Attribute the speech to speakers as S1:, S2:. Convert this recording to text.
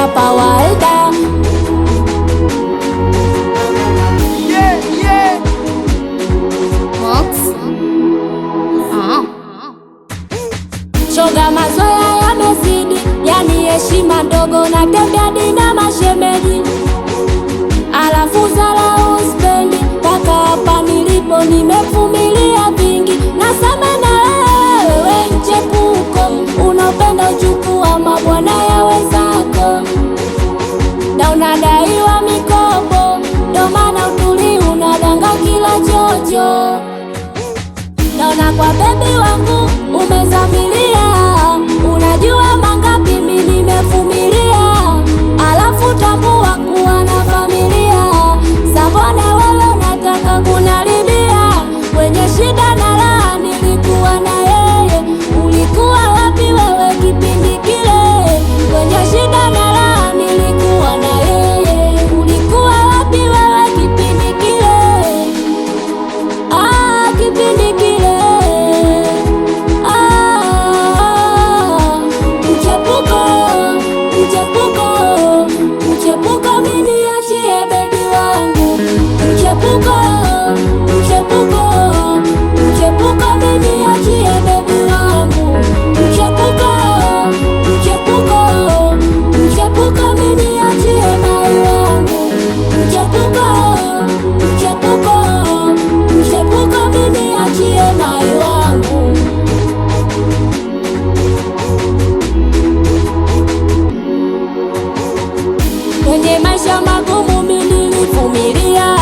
S1: hapa Walda. Shoga mazoea yamezidi, yani heshima ndogo na tembea dina mashemeji. Alafu zala uspendi, mpaka hapa nilipo nimevumilia vingi. Nasema na wewe mchepuko, unapenda uchukua mabwana ya wenzako, na unadaiwa mikopo, ndo maana utuli unadanga kila chocho. Naona kwa bebi wangu umezamilia, unajua mangapi mimi nimevumilia. Alafu tambua kuwa na familia, sabona wewe unataka kunaribia. Kwenye shida na raha nilikuwa na yeye, ulikuwa wapi wewe kipindi kile? Kwenye shida na raha nilikuwa na yeye, ulikuwa wapi wewe kipindi kile? Kipindi kile. Mchepuko mimi achie bebi wangu. Mchepuko mimi achie bebi wangu. Mchepuko mimi achie mai wangu. Mchepuko mimi achie mai wangu. Kwenye maisha magumu mimi nilivumilia,